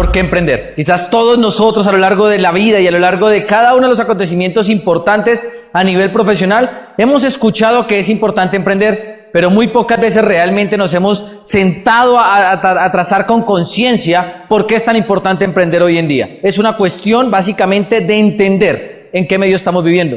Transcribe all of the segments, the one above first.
por qué emprender. Quizás todos nosotros a lo largo de la vida y a lo largo de cada uno de los acontecimientos importantes a nivel profesional hemos escuchado que es importante emprender, pero muy pocas veces realmente nos hemos sentado a trazar con conciencia por qué es tan importante emprender hoy en día. Es una cuestión básicamente de entender en qué medio estamos viviendo.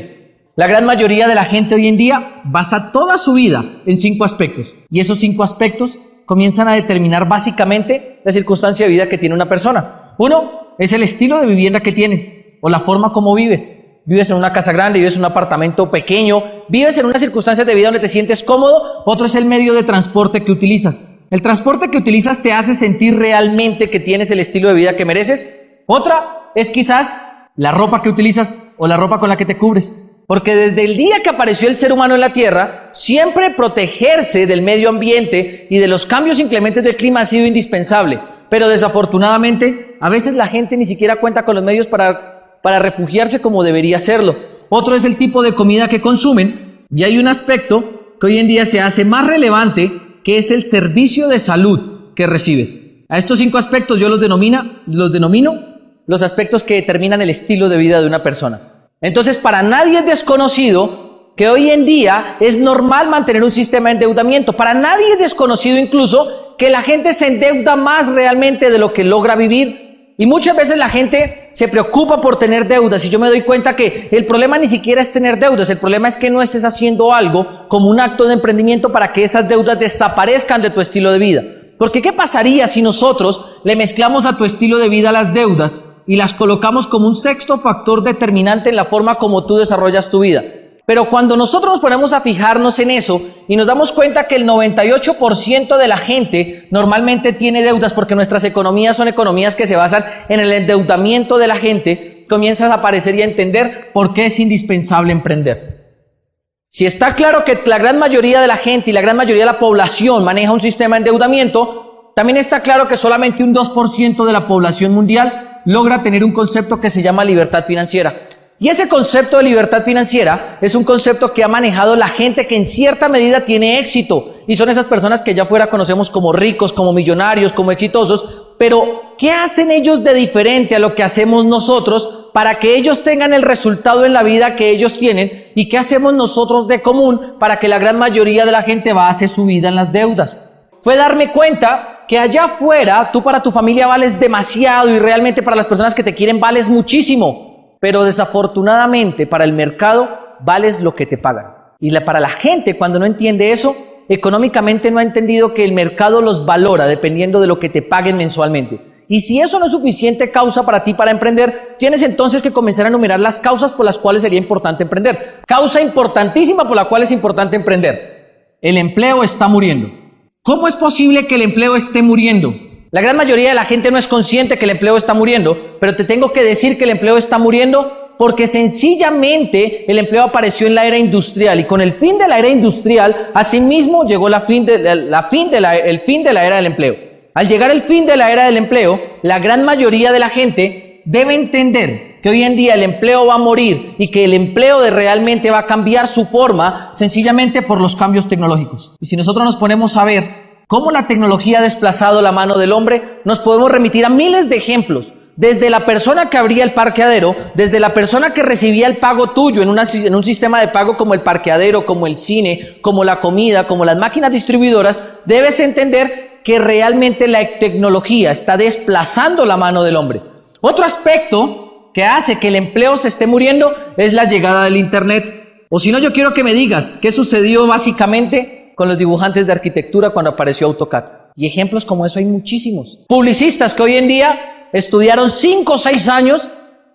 La gran mayoría de la gente hoy en día basa toda su vida en 5 aspectos, y esos 5 aspectos comienzan a determinar básicamente la circunstancia de vida que tiene una persona. Uno es el estilo de vivienda que tiene o la forma como vives. Vives en una casa grande, vives en un apartamento pequeño, vives en unas circunstancias de vida donde te sientes cómodo. Otro es el medio de transporte que utilizas. El transporte que utilizas te hace sentir realmente que tienes el estilo de vida que mereces. Otra es quizás la ropa que utilizas o la ropa con la que te cubres. Porque desde el día que apareció el ser humano en la Tierra, siempre protegerse del medio ambiente y de los cambios inclementes del clima ha sido indispensable. Pero desafortunadamente, a veces la gente ni siquiera cuenta con los medios para refugiarse como debería hacerlo. Otro es el tipo de comida que consumen, y hay un aspecto que hoy en día se hace más relevante, que es el servicio de salud que recibes. A estos 5 aspectos yo los denomino los aspectos que determinan el estilo de vida de una persona. Entonces, para nadie es desconocido que hoy en día es normal mantener un sistema de endeudamiento. Para nadie es desconocido incluso que la gente se endeuda más realmente de lo que logra vivir. Y muchas veces la gente se preocupa por tener deudas, y yo me doy cuenta que el problema ni siquiera es tener deudas, el problema es que no estés haciendo algo como un acto de emprendimiento para que esas deudas desaparezcan de tu estilo de vida. Porque ¿qué pasaría si nosotros le mezclamos a tu estilo de vida las deudas y las colocamos como un 6º factor determinante en la forma como tú desarrollas tu vida? Pero cuando nosotros nos ponemos a fijarnos en eso y nos damos cuenta que el 98% de la gente normalmente tiene deudas, porque nuestras economías son economías que se basan en el endeudamiento de la gente, comienzas a aparecer y a entender por qué es indispensable emprender. Si está claro que la gran mayoría de la gente y la gran mayoría de la población maneja un sistema de endeudamiento, también está claro que solamente un 2% de la población mundial logra tener un concepto que se llama libertad financiera. Y ese concepto de libertad financiera es un concepto que ha manejado la gente que en cierta medida tiene éxito, y son esas personas que ya fuera conocemos como ricos, como millonarios, como exitosos. Pero ¿qué hacen ellos de diferente a lo que hacemos nosotros para que ellos tengan el resultado en la vida que ellos tienen? ¿Y qué hacemos nosotros de común para que la gran mayoría de la gente base su vida en las deudas? Fue darme cuenta que allá afuera tú para tu familia vales demasiado, y realmente para las personas que te quieren vales muchísimo. Pero desafortunadamente para el mercado vales lo que te pagan. Y para la gente, cuando no entiende eso, económicamente no ha entendido que el mercado los valora dependiendo de lo que te paguen mensualmente. Y si eso no es suficiente causa para ti para emprender, tienes entonces que comenzar a enumerar las causas por las cuales sería importante emprender. Causa importantísima por la cual es importante emprender: el empleo está muriendo. ¿Cómo es posible que el empleo esté muriendo? La gran mayoría de la gente no es consciente que el empleo está muriendo, pero te tengo que decir que el empleo está muriendo porque sencillamente el empleo apareció en la era industrial, y con el fin de la era industrial, asimismo llegó el fin de la era del empleo. Al llegar el fin de la era del empleo, la gran mayoría de la gente debe entender que hoy en día el empleo va a morir, y que el empleo realmente va a cambiar su forma sencillamente por los cambios tecnológicos. Y si nosotros nos ponemos a ver cómo la tecnología ha desplazado la mano del hombre, nos podemos remitir a miles de ejemplos. Desde la persona que abría el parqueadero, desde la persona que recibía el pago tuyo en un sistema de pago como el parqueadero, como el cine, como la comida, como las máquinas distribuidoras, debes entender que realmente la tecnología está desplazando la mano del hombre. Otro aspecto que hace que el empleo se esté muriendo es la llegada del Internet. O si no, yo quiero que me digas qué sucedió básicamente con los dibujantes de arquitectura cuando apareció AutoCAD. Y ejemplos como eso hay muchísimos. Publicistas que hoy en día estudiaron 5 o 6 años,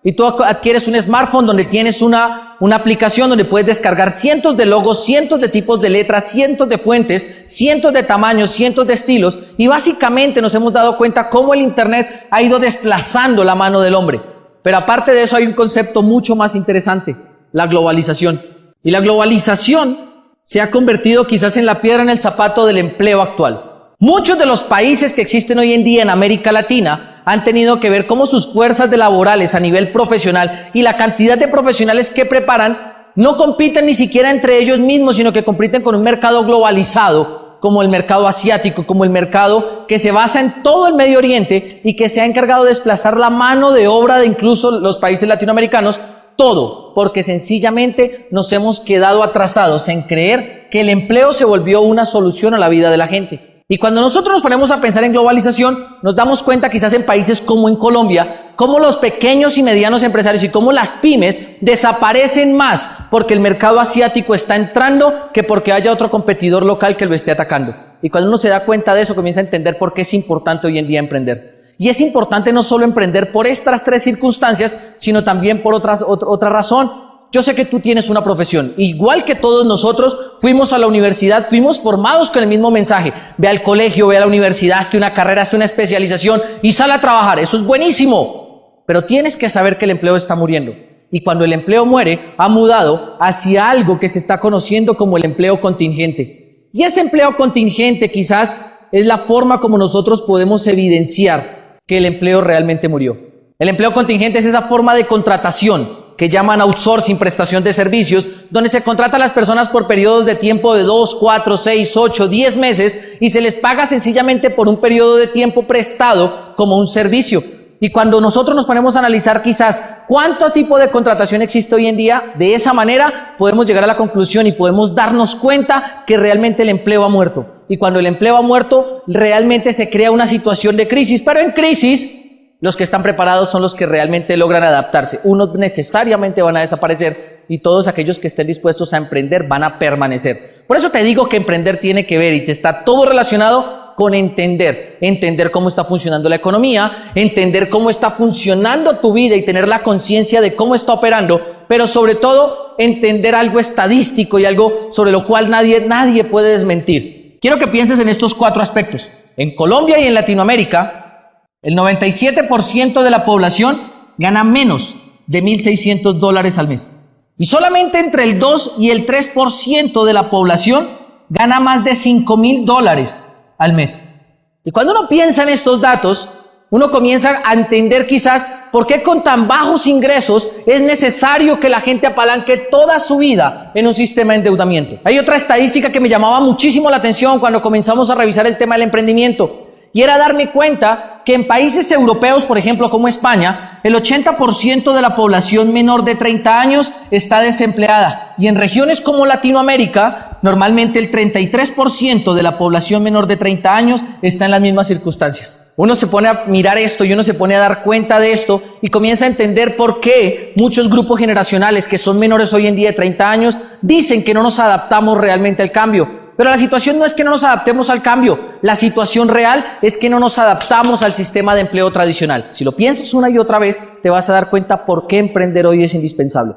y tú adquieres un smartphone donde tienes una aplicación donde puedes descargar cientos de logos, cientos de tipos de letras, cientos de fuentes, cientos de tamaños, cientos de estilos, y básicamente nos hemos dado cuenta cómo el Internet ha ido desplazando la mano del hombre. Pero aparte de eso hay un concepto mucho más interesante: la globalización. Y la globalización se ha convertido quizás en la piedra en el zapato del empleo actual. Muchos de los países que existen hoy en día en América Latina han tenido que ver cómo sus fuerzas laborales a nivel profesional y la cantidad de profesionales que preparan no compiten ni siquiera entre ellos mismos, sino que compiten con un mercado globalizado, como el mercado asiático, como el mercado que se basa en todo el Medio Oriente y que se ha encargado de desplazar la mano de obra de incluso los países latinoamericanos, todo porque sencillamente nos hemos quedado atrasados en creer que el empleo se volvió una solución a la vida de la gente. Y cuando nosotros nos ponemos a pensar en globalización, nos damos cuenta quizás en países como en Colombia, cómo los pequeños y medianos empresarios y cómo las pymes desaparecen más porque el mercado asiático está entrando que porque haya otro competidor local que lo esté atacando. Y cuando uno se da cuenta de eso, comienza a entender por qué es importante hoy en día emprender. Y es importante no solo emprender por estas tres circunstancias, sino también por otra razón. Yo sé que tú tienes una profesión, igual que todos nosotros fuimos a la universidad, fuimos formados con el mismo mensaje. Ve al colegio, ve a la universidad, hazte una carrera, hazte una especialización y sal a trabajar. Eso es buenísimo, pero tienes que saber que el empleo está muriendo. Y cuando el empleo muere, ha mudado hacia algo que se está conociendo como el empleo contingente. Y ese empleo contingente quizás es la forma como nosotros podemos evidenciar que el empleo realmente murió. El empleo contingente es esa forma de contratación que llaman outsourcing, prestación de servicios, donde se contrata a las personas por periodos de tiempo de 2, 4, 6, 8, 10 meses y se les paga sencillamente por un periodo de tiempo prestado como un servicio. Y cuando nosotros nos ponemos a analizar quizás cuánto tipo de contratación existe hoy en día, de esa manera podemos llegar a la conclusión y podemos darnos cuenta que realmente el empleo ha muerto. Y cuando el empleo ha muerto, realmente se crea una situación de crisis, pero en crisis los que están preparados son los que realmente logran adaptarse. Unos necesariamente van a desaparecer y todos aquellos que estén dispuestos a emprender van a permanecer. Por eso te digo que emprender tiene que ver y te está todo relacionado con entender cómo está funcionando la economía, entender cómo está funcionando tu vida y tener la conciencia de cómo está operando, pero sobre todo entender algo estadístico y algo sobre lo cual nadie puede desmentir. Quiero que pienses en estos 4 aspectos. En Colombia y en Latinoamérica, el 97% de la población gana menos de $1,600 al mes. Y solamente entre el 2 y el 3% de la población gana más de $5,000 al mes. Y cuando uno piensa en estos datos, uno comienza a entender quizás por qué con tan bajos ingresos es necesario que la gente apalanque toda su vida en un sistema de endeudamiento. Hay otra estadística que me llamaba muchísimo la atención cuando comenzamos a revisar el tema del emprendimiento. Y era darme cuenta que en países europeos, por ejemplo, como España, el 80% de la población menor de 30 años está desempleada. Y en regiones como Latinoamérica, normalmente el 33% de la población menor de 30 años está en las mismas circunstancias. Uno se pone a mirar esto y uno se pone a dar cuenta de esto y comienza a entender por qué muchos grupos generacionales que son menores hoy en día de 30 años dicen que no nos adaptamos realmente al cambio. Pero la situación no es que no nos adaptemos al cambio, la situación real es que no nos adaptamos al sistema de empleo tradicional. Si lo piensas una y otra vez, te vas a dar cuenta por qué emprender hoy es indispensable.